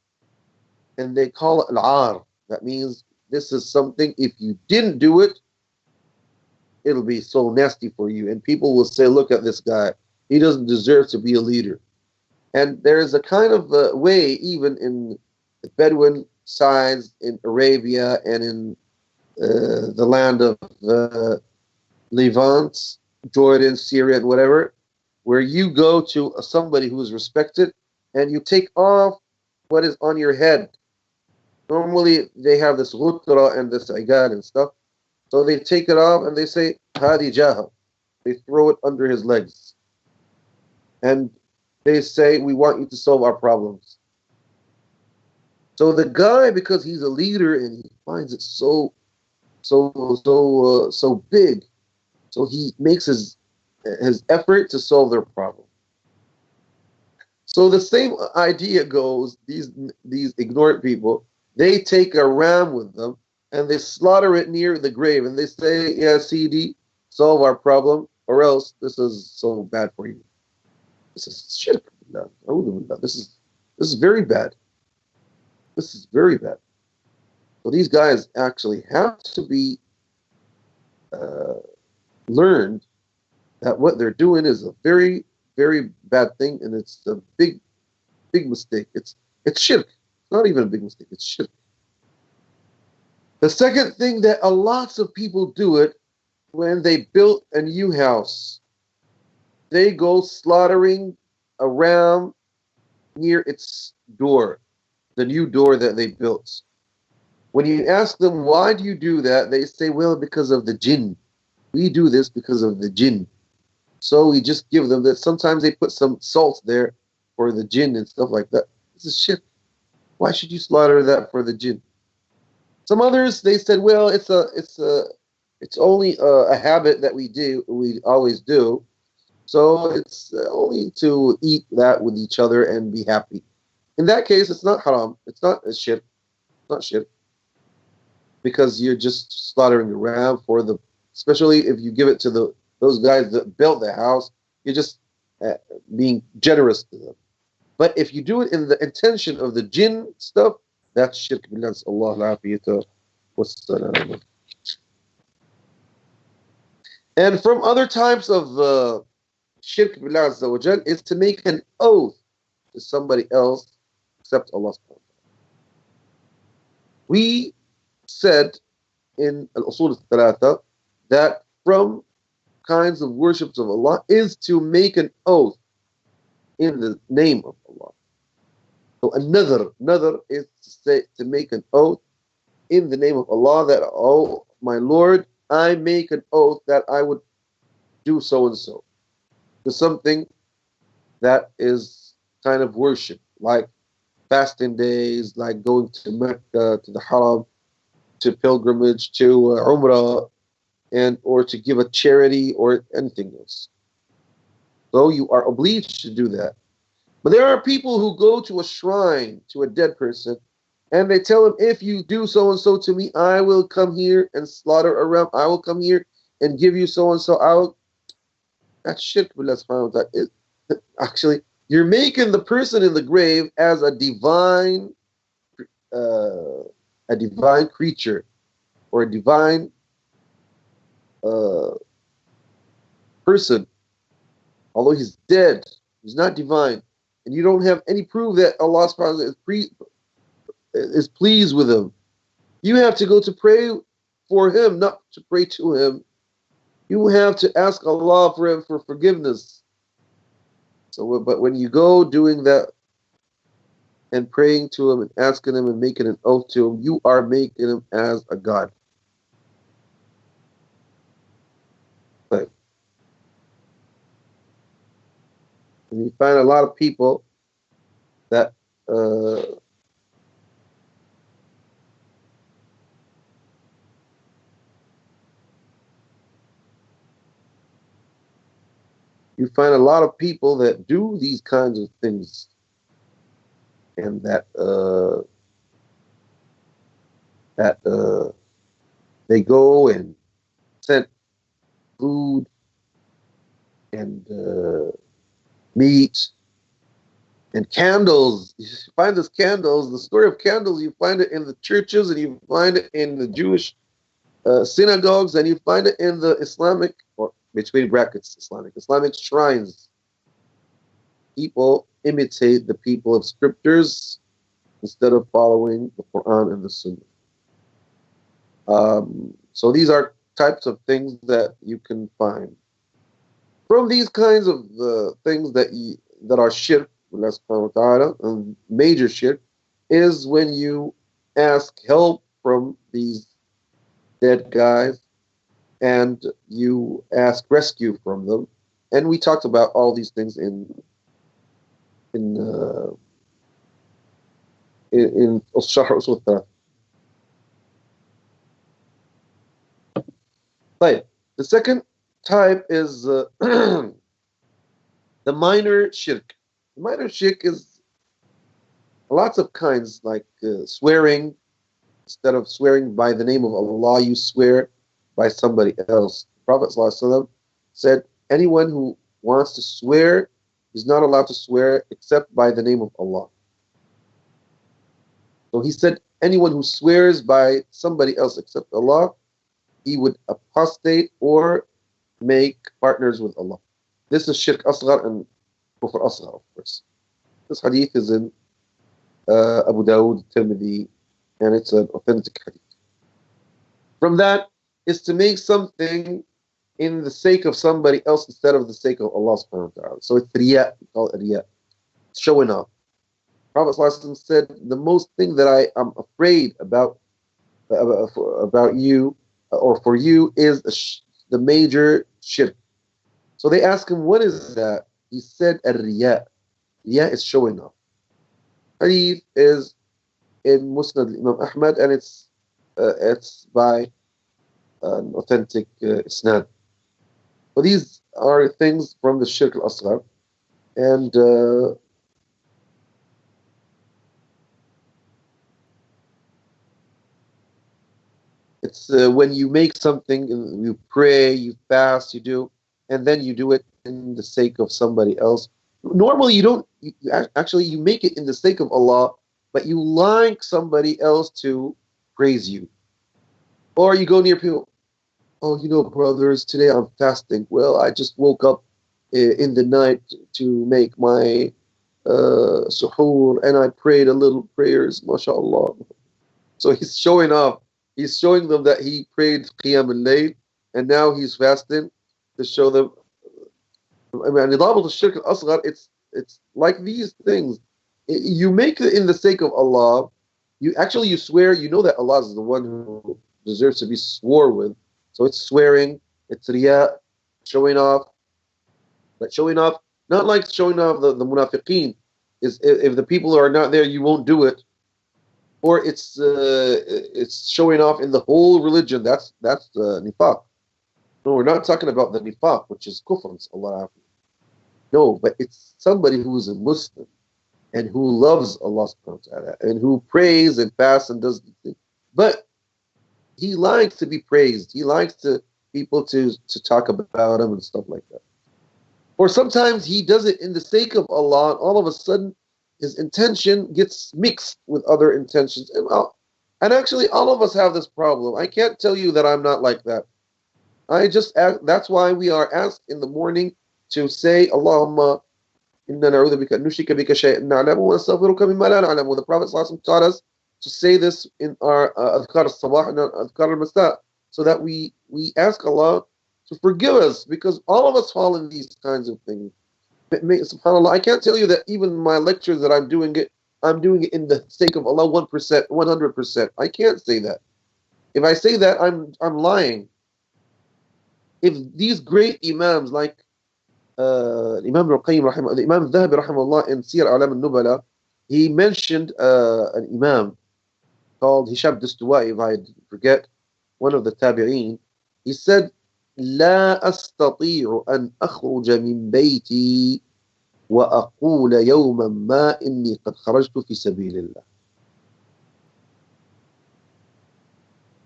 and they call it al-ar. That means this is something, if you didn't do it, it'll be so nasty for you. And people will say, look at this guy. He doesn't deserve to be a leader. And there's a kind of a way, even in the Bedouin sides in Arabia and in the land of Levant, Jordan, Syria, and whatever, where you go to somebody who is respected and you take off what is on your head. Normally, they have this ghutra and this igad and stuff. So they take it off and they say, Hadi Jaha. They throw it under his legs. And they say, we want you to solve our problems. So the guy, because he's a leader and he finds it so big, so he makes his effort to solve their problem. So the same idea goes, these ignorant people, they take a ram with them and they slaughter it near the grave and they say, yeah, CD, solve our problem, or else this is so bad for you. This is shirk. This is very bad. This is very bad. So these guys actually have to be learned that what they're doing is a very, very bad thing, and it's a big, big mistake. It's shirk. It's not even a big mistake. It's shirk. The second thing that a lots of people do it when they built a new house, they go slaughtering a ram near its door, the new door that they built. When you ask them, why do you do that? They say, well, because of the jinn. We do this because of the jinn. So we just give them that. Sometimes they put some salt there for the jinn and stuff like that. This is shit. Why should you slaughter that for the jinn? Some others, they said, well, it's only a habit that we always do. So it's only to eat that with each other and be happy. In that case, it's not haram. It's not a shirk. It's not shirk. Because you're just slaughtering a ram for especially if you give it to those guys that built the house, you're just being generous to them. But if you do it in the intention of the jinn stuff, that's shirk billah. Allah al-afiyata was-salam. And from other types of shirk billah azza wa jal is to make an oath to somebody else except Allah subhanahu wa ta'ala. We said in al-usul al-thalatha that from kinds of worships of Allah is to make an oath in the name of Allah. So another is to make an oath in the name of Allah that, oh my Lord, I make an oath that I would do so and so. To something that is kind of worship, like fasting days, like going to Mecca, to the Haram, to pilgrimage, to Umrah, or to give a charity or anything else. So you are obliged to do that. But there are people who go to a shrine, to a dead person, and they tell him, if you do so-and-so to me, I will come here and slaughter a ram. I will come here and give you so-and-so. That's shirk billah subhanahu wa ta'ala. Actually, you're making the person in the grave as a divine creature or a divine uh, person, although he's dead. He's not divine, and you don't have any proof that Allah subhanahu wa ta'ala is pleased with him. You have to go to pray for him, not to pray to him. You have to ask Allah for him for forgiveness. So, but when you go doing that and praying to him and asking him and making an oath to him, you are making him as a god. Right. And you find a lot of people that you find a lot of people that do these kinds of things, and that they go and send food and meat and candles. You find this candles, the story of candles, you find it in the churches, and you find it in the Jewish synagogues, and you find it in the Islamic, or between brackets, Islamic shrines. People imitate the people of scriptures instead of following the Quran and the Sunnah. So these are types of things that you can find. From these kinds of things that are shirk, Allah subhanahu wa ta'ala, and major shirk, is when you ask help from these dead guys and you ask rescue from them. And we talked about all these things in Al-Shahr Usul. Right. The second type is the minor shirk. The minor shirk is lots of kinds, like swearing. Instead of swearing by the name of Allah, you swear by somebody else. The Prophet ﷺ said, anyone who wants to swear is not allowed to swear except by the name of Allah. So he said, anyone who swears by somebody else except Allah, he would apostate or make partners with Allah. This is shirk asghar and kufr asghar, of course. This hadith is in Abu Dawud, Tirmidhi, and it's an authentic hadith. From that is to make something in the sake of somebody else instead of the sake of Allah subhanahu wa ta'ala. So it's riya, we call it riya, showing off. Prophet ﷺ said, the most thing that I am afraid about you or for you is the major shirk. So they asked him, what is that? He said, riya. Riya is showing off. Hadith is in Musnad Imam Ahmad, and it's by an authentic isnad. So these are things from the shirk al-asghar, and it's when you make something, you pray, you fast, you do, and then you do it in the sake of somebody else. Normally, you don't. Actually, you make it in the sake of Allah, but you like somebody else to praise you. Or you go near people, oh, brothers, today I'm fasting. Well, I just woke up in the night to make my suhoor, and I prayed a little prayers, mashallah. So he's showing off. He's showing them that he prayed Qiyam al-Layl, and now he's fasting to show them. I mean, the shirk al-asghar, it's like these things. You make it in the sake of Allah. You swear. You know that Allah is the one who deserves to be swore with. So it's swearing. It's riya, showing off. But showing off, not like showing off the munafiqeen. Is if the people are not there, you won't do it. Or it's showing off in the whole religion. That's nifaq. No, we're not talking about the nifaq, which is kufr. Allah. No, but it's somebody who is a Muslim and who loves Allah subhanahu wa ta'ala and who prays and fasts and does these things. But he likes to be praised. He likes people to talk about him and stuff like that. Or sometimes he does it in the sake of Allah, and all of a sudden his intention gets mixed with other intentions. And actually, all of us have this problem. I can't tell you that I'm not like that. I just ask, that's why we are asked in the morning to say, Allahumma inna na'udhu bika an nushrika bika shay'an na'lamu wa nastaghfiruka mimma la na'lamu. The Prophet ﷺ taught us to say this in our adhkar al-sabah and adhkar al-masa, so that we ask Allah to forgive us, because all of us fall in these kinds of things. SubhanAllah, I can't tell you that even my lectures that I'm doing it in the sake of Allah 1%, 100%. I can't say that. If I say that, I'm lying. If these great imams like Imam al-Qayyim rahimahullah, the Imam al-Dhahabi rahimahullah in Siyar A'lam al-Nubala, he mentioned an imam called Hisham Dastuwai, if I forget, one of the tabi'een. He said, لا أستطيع أن أخرج من بيتي وأقول يوما ما إني قد خرجت في سبيل الله.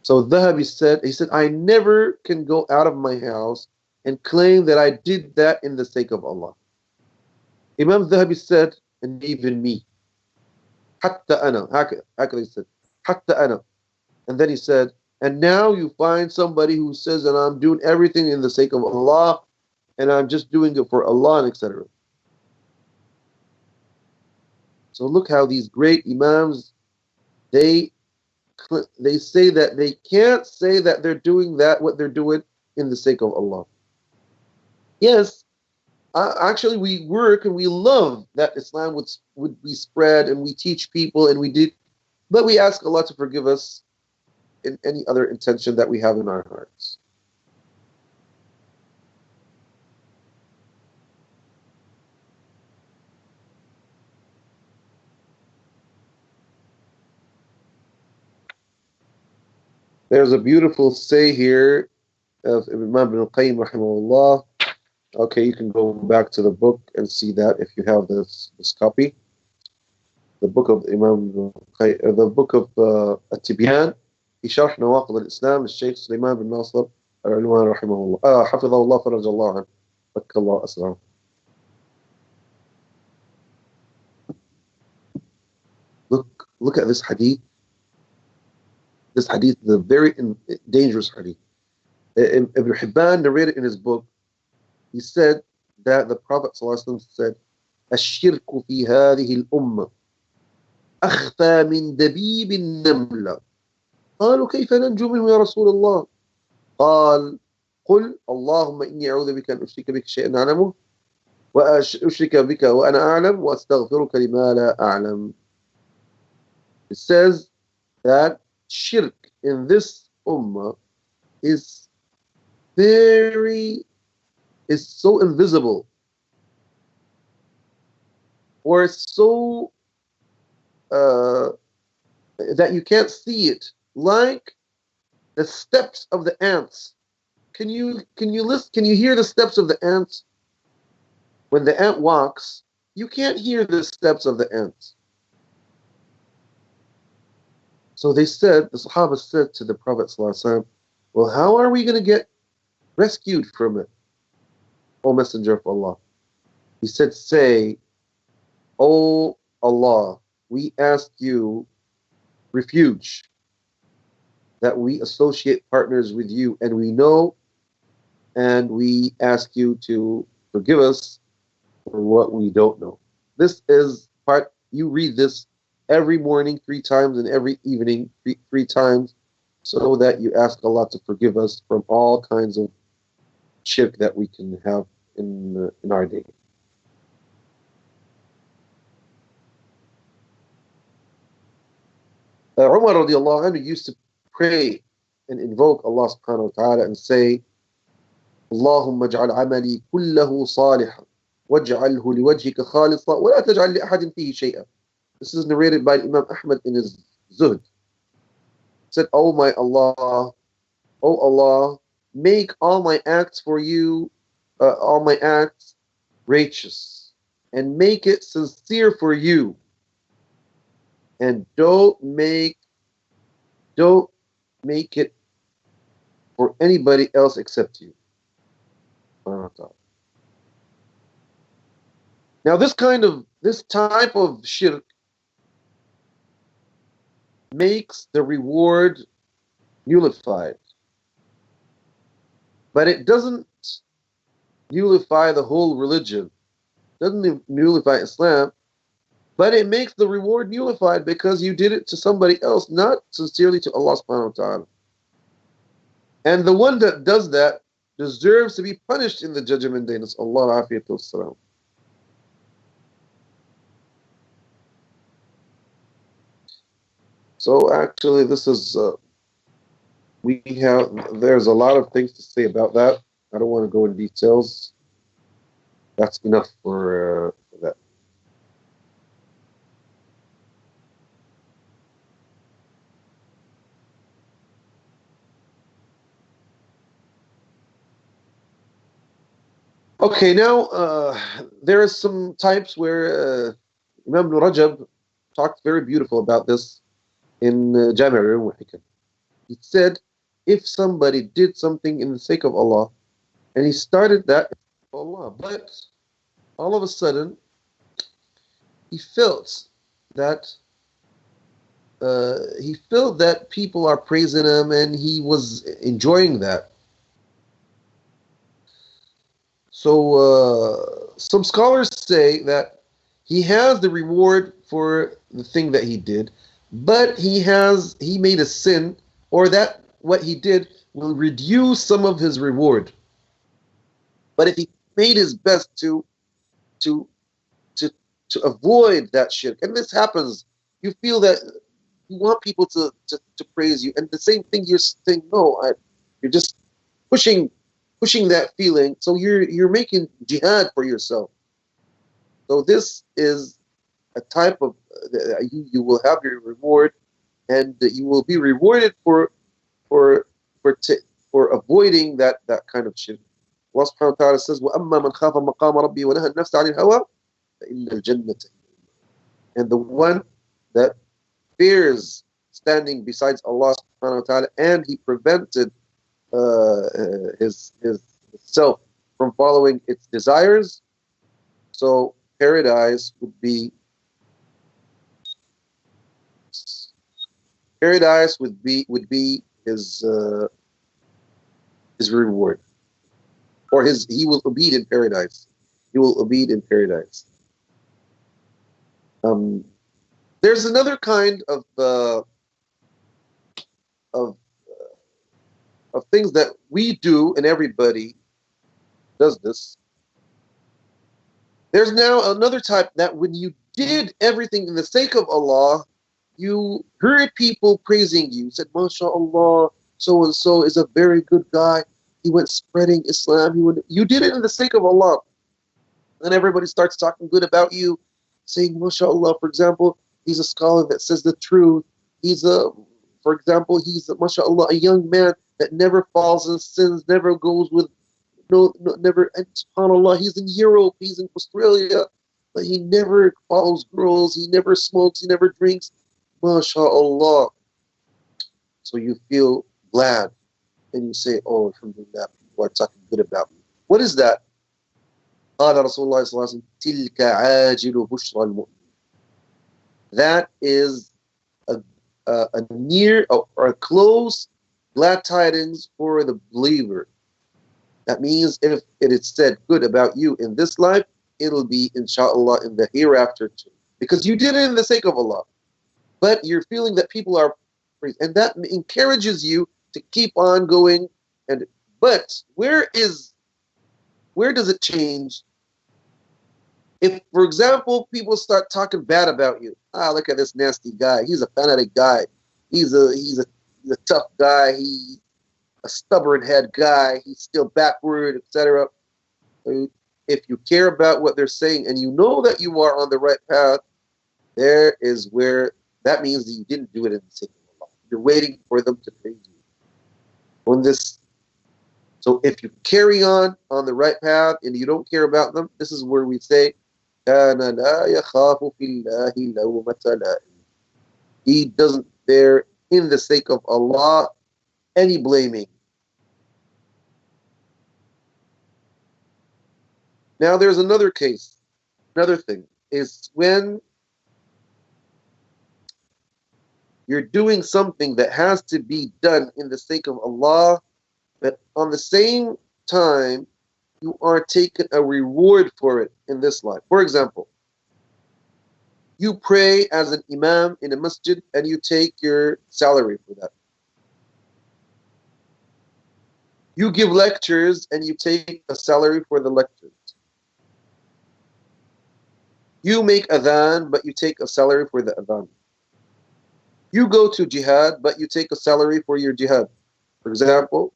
So Dhahabi said, he said, I never can go out of my house and claim that I did that in the sake of Allah. Imam Dhahabi said, and even me, حتى أنا, هكذا he said, حتى أنا. And then he said, and now you find somebody who says that I'm doing everything in the sake of Allah, and I'm just doing it for Allah, and etc. So look how these great imams, they say that they can't say that they're doing that, what they're doing in the sake of Allah. Yes, actually we work and we love that Islam would be spread, and we teach people, and we did, but we ask Allah to forgive us in any other intention that we have in our hearts. There's a beautiful say here of Imam Ibn al-Qayyim rahimahullah. Okay, you can go back to the book and see that if you have this copy. The book of Imam al-Qayyim, the book of At-Tibyan, في شرح نواقض الإسلام للشيخ سليمان بن ناصر العلوان رحمه الله حفظه الله فرج الله عنه فك الله أسره. Look at this hadith. This hadith is a very dangerous hadith. Ibn Hibban narrated in his book, he said that the Prophet ﷺ said, الشرك في هذه الأمة أخفى من دبيب النملة. قالوا كيف ننجو منه يا رسول الله؟ قال قل اللهم إني أعوذ بك أن أشرك بك شيئا أعلمه وأشرك بك وأنا أعلم وأستغفرك لما لا أعلم. It says that shirk in this ummah is so invisible, or it's so that you can't see it, like the steps of the ants. Can you listen? Can you hear the steps of the ants? When the ant walks, you can't hear the steps of the ants. So they said, the Sahaba said to the Prophet ﷺ, well, how are we going to get rescued from it, O Messenger of Allah? He said, say, O Allah, we ask you refuge, that we associate partners with you, and we know, and we ask you to forgive us for what we don't know. This is part, you read this every morning 3 times and every evening 3 times, so that you ask Allah to forgive us from all kinds of shirk that we can have in our day. Umar radiallahu anhu used to pray and invoke Allah subhanahu wa ta'ala and say, Allahumma ij'al amali kullahu salihan waj'alhu liwajhika khalisa wa la taj'al li ahadin fihi shay'an. This is narrated by Imam Ahmad in his Zuhd. He said, oh my Allah, oh Allah, make all my acts for you, all my acts righteous, and make it sincere for you, and don't make it for anybody else except you. Now, this type of shirk makes the reward nullified, but it doesn't nullify the whole religion. It doesn't nullify Islam, but it makes the reward nullified because you did it to somebody else, not sincerely to Allah subhanahu wa ta'ala. And the one that does that deserves to be punished in the judgment day. Allah afiyatu wassalam. So actually, there's a lot of things to say about that. I don't want to go in details. That's enough for that. Okay, now there are some types where Imam Ibn Rajab talked very beautiful about this in Jami' al-Hikam. He said, if somebody did something in the sake of Allah, and he started that for Allah, but all of a sudden he felt that people are praising him, and he was enjoying that. So some scholars say that he has the reward for the thing that he did, but he made a sin, or that what he did will reduce some of his reward. But if he made his best to to to avoid that shirk, and this happens, you feel that you want people to praise you, and the same thing you're saying, no, you're just pushing that feeling. So you're making jihad for yourself. So this is a type of you will have your reward, and you will be rewarded for for avoiding that kind of shirk. Allah subhanahu wa ta'ala says, وَأَمَّا مَنْ خَافَ مَقَامَ رَبِّهِ وَنَهَى النَّفْسَ عَنِ الْهَوَى فَإِنَّ الْجَنَّةَ. And the one that fears standing besides Allah subhanahu wa ta'ala, and he prevented his self from following its desires, so paradise would be his reward, or he will abide in paradise. He will abide in paradise. There's another kind of things that we do, and everybody does this. There's now another type that when you did everything in the sake of Allah, you heard people praising you. You said, MashaAllah, so and so is a very good guy. He went spreading Islam. You did it in the sake of Allah. And everybody starts talking good about you, saying, MashaAllah, for example, he's a scholar that says the truth. He's MashaAllah, a young man that never falls in sins, never goes with never, and subhanAllah, he's in Europe, he's in Australia, but he never follows girls, he never smokes, he never drinks. MashaAllah. So you feel glad, and you say, oh, alhamdulillah, people are talking good about me. What is that? قال رسول الله صلى الله عليه وسلم تلك عاجل بشرى المؤمن. That is a near or a close glad tidings for the believer. That means if it is said good about you in this life, it'll be inshallah in the hereafter too. Because you did it in the sake of Allah. But you're feeling that people are praised, and that encourages you to keep on going. But where does it change? If, for example, people start talking bad about you, look at this nasty guy. He's a fanatic guy. He's a tough guy. He's a stubborn head guy. He's still backward, etc. If you care about what they're saying and you know that you are on the right path, there is where that means that you didn't do it in the sake of Allah. You're waiting for them to praise you on this. So if you carry on the right path and you don't care about them, this is where we say, he doesn't bear in the sake of Allah any blaming. Now there's another case. Another thing is when you're doing something that has to be done in the sake of Allah, but on the same time, you are taking a reward for it in this life. For example, you pray as an imam in a masjid and you take your salary for that. You give lectures and you take a salary for the lectures. You make adhan, but you take a salary for the adhan. You go to jihad, but you take a salary for your jihad. For example,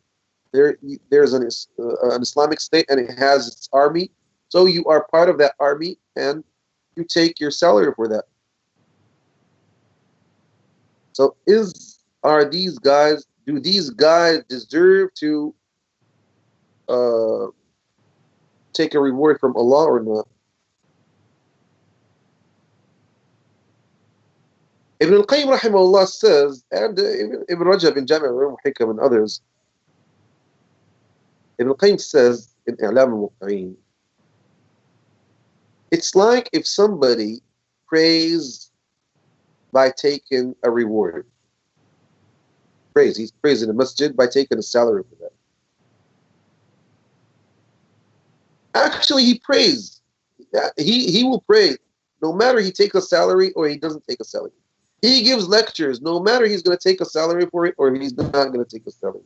there's an Islamic state and it has its army. So you are part of that army and you take your salary for that. So do these guys deserve to take a reward from Allah or not? Ibn al-Qayyim rahimahullah says, and Ibn Rajab in Jami' al-Ulum Hikam and others, Ibn al-Qayyim says in I'lam al-Muqtareen, it's like if somebody prays by taking a reward. He's praising the masjid by taking a salary for that. Actually, he prays. He will pray no matter he takes a salary or he doesn't take a salary. He gives lectures no matter he's going to take a salary for it or he's not going to take a salary.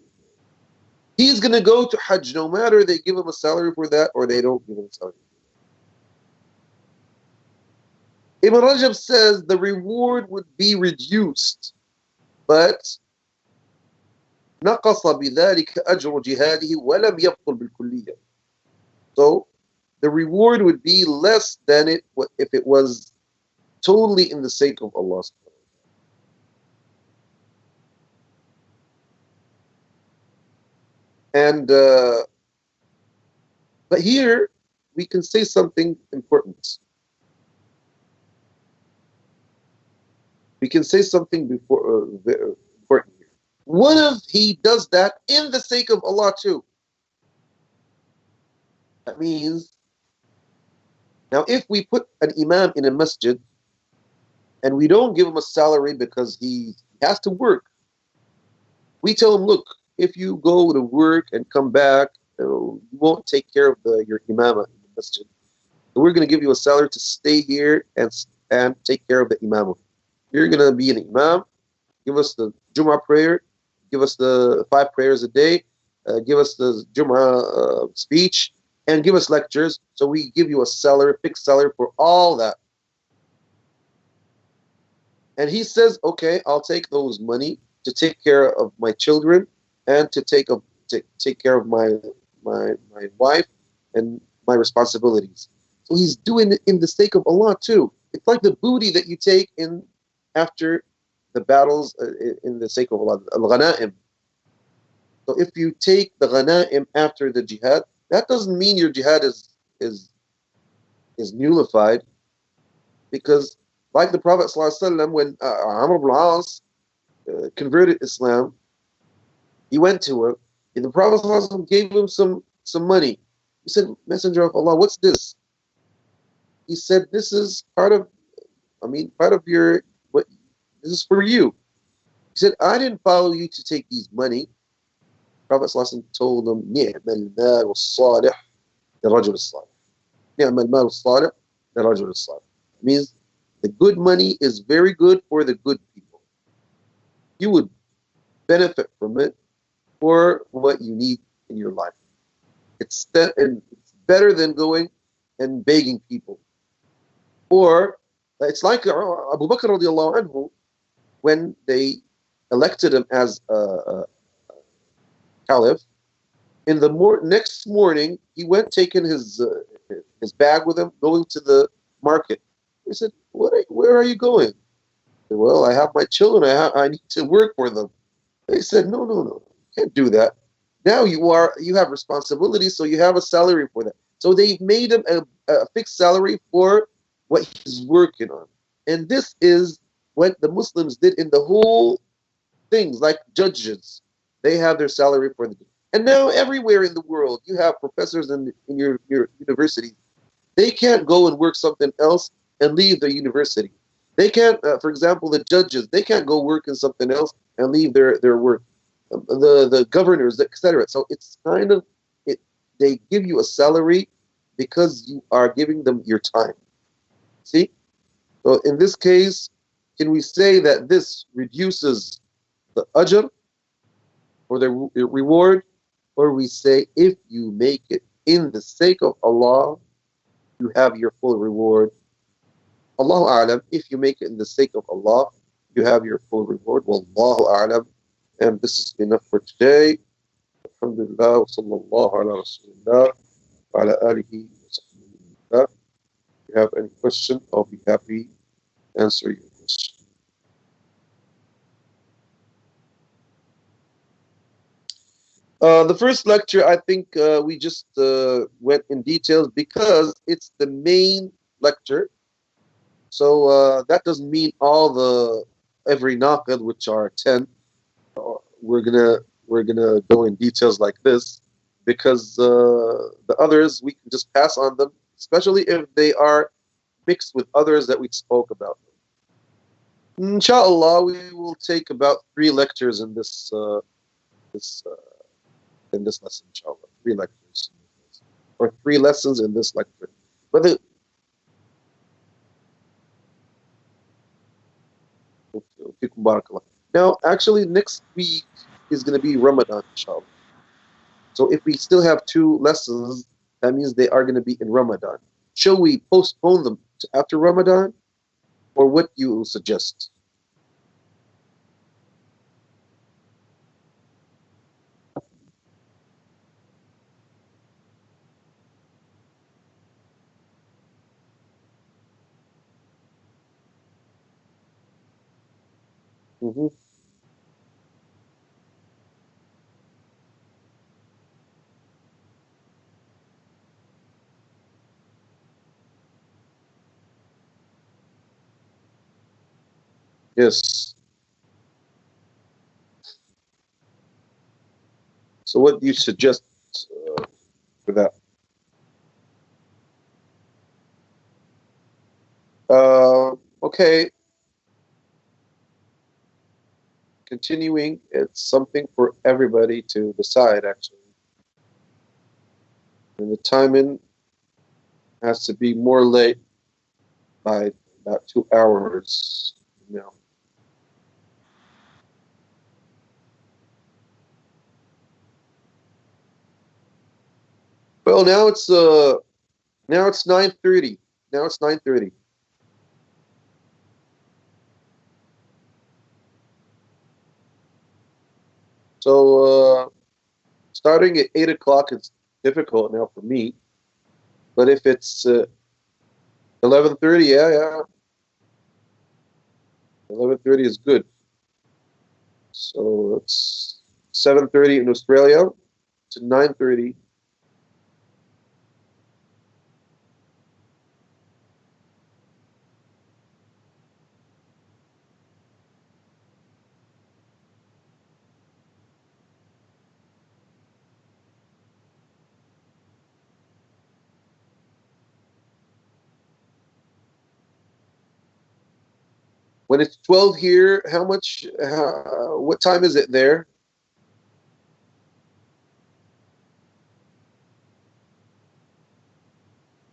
He's going to go to Hajj no matter they give him a salary for that or they don't give him a salary. Ibn Rajab says the reward would be reduced, but نقص بذلك أجر جهاده ولم يبطل بالكلية. So the reward would be less than it if it was totally in the sake of Allah. And but here we can say something important. We can say something important here. What if he does that in the sake of Allah too? That means, now if we put an imam in a masjid and we don't give him a salary because he has to work, we tell him, look, if you go to work and come back, you won't take care of your imamah in the masjid. So we're going to give you a salary to stay here and take care of the imamah. You're going to be an imam, give us the Jum'ah prayer, give us the 5 prayers a day, give us the Jum'ah speech, and give us lectures. So we give you a salary, fixed salary for all that. And he says, okay, I'll take those money to take care of my children and to take care of my wife and my responsibilities. So he's doing it in the sake of Allah too. It's like the booty that you take in after the battles in the sake of Allah, al-ghanaim. So if you take the ghanaim after the jihad, that doesn't mean your jihad is nullified, because like the Prophet ﷺ, when Amr ibn al-As converted Islam, he went to him, and the Prophet ﷺ gave him some money. He said, Messenger of Allah, what's this? He said, this is part of your, this is for you. He said, I didn't follow you to take these money. Prophet ﷺ told him, نِعْمَ الْمَالُ الصَّالِحُ لِرَجُلِ الصَّالِحِ. نِعْمَ الْمَالُ الصَّالِحُ لِرَجُلِ الصَّالِحِ. Means the good money is very good for the good people. You would benefit from it for what you need in your life. It's better than going and begging people. Or it's like Abu Bakr radiallahu anhu, when they elected him as a caliph, in the next morning he went taking his bag with him, going to the market. He said, where are you going? He said, well, I have my children. I need to work for them. They said, no, you can't do that. Now you have responsibilities, so you have a salary for that. So they've made him a fixed salary for what he's working on. And this is what the Muslims did in the whole things, like judges. They have their salary for the day. And now everywhere in the world, you have professors in your university. They can't go and work something else and leave their university. They can't, for example, the judges, they can't go work in something else and leave their work. The governors, etc. So it's kind of it. They give you a salary because you are giving them your time. See? So in this case, can we say that this reduces the ajr or the reward, or we say if you make it in the sake of Allah, you have your full reward. Allahu A'lam, if you make it in the sake of Allah, you have your full reward. Wallahu A'lam. And this is enough for today. Alhamdulillah, wa sallallahu ala rasulillah, wa ala alihi wa sahbihi. If you have any question, I'll be happy to answer your question. The first lecture, I think we just went in details because it's the main lecture. So that doesn't mean all the every naqid, which are 10, we're gonna go in details like this because the others we can just pass on them, especially if they are mixed with others that we spoke about. Inshallah, we will take about 3 lectures in this in this lesson. Inshallah, 3 lectures or 3 lessons in this lecture. But now, actually, next week is going to be Ramadan, inshallah. So if we still have 2 lessons, that means they are going to be in Ramadan. Shall we postpone them to after Ramadan, or what you suggest? Hmm. Yes. So what do you suggest for that? Okay, continuing. It's something for everybody to decide, actually. And the timing has to be more late by about 2 hours. Now, well, now it's 9:30. Now it's 9:30. So starting at 8 o'clock is difficult now for me. But if it's 11:30, yeah, yeah, 11:30 is good. So it's 7:30 in Australia to 9:30. When it's 12 here, how much? What time is it there?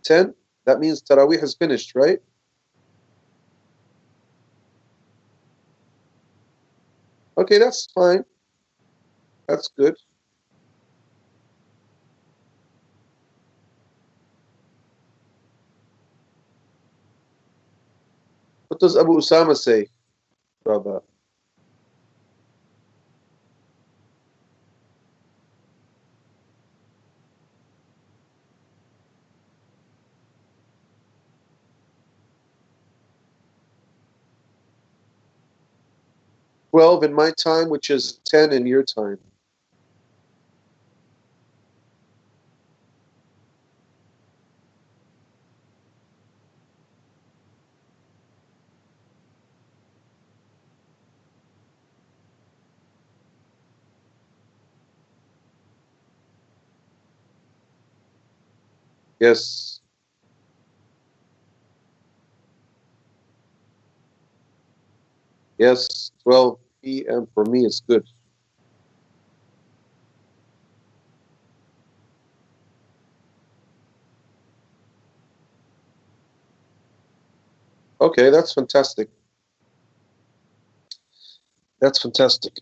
10. That means Taraweeh has finished, right? Okay, that's fine. That's good. What does Abu Usama say about that? 12 in my time, which is 10 in your time. Yes. Yes, 12 p.m. for me is good. Okay, that's fantastic. That's fantastic.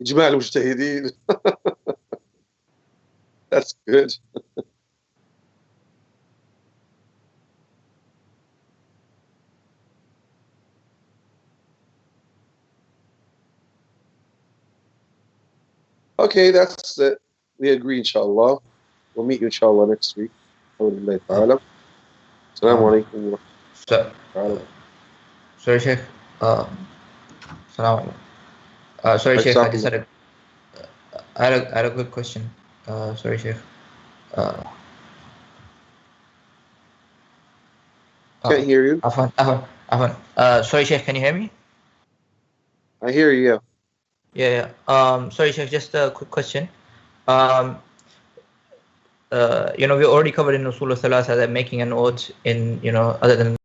إجماع المجتهدين. That's good. Okay, that's it. We agree, inshallah. We'll meet you, inshallah, next week. Alhamdulillah Uh, ta'ala. Assalamu um, alaikum wa so, rahmatullahi sorry, Sheikh. Salam alaikum. Sorry, Sheikh. I just wa had a, I had a quick question. Sorry, Sheikh. Uh, Can't hear you. Sorry, Sheikh. Can you hear me? I hear you, yeah. Yeah. Sorry, Sheikh. Just a quick question. Um, we already covered in Usul al-Thalatha that making an oath in, other than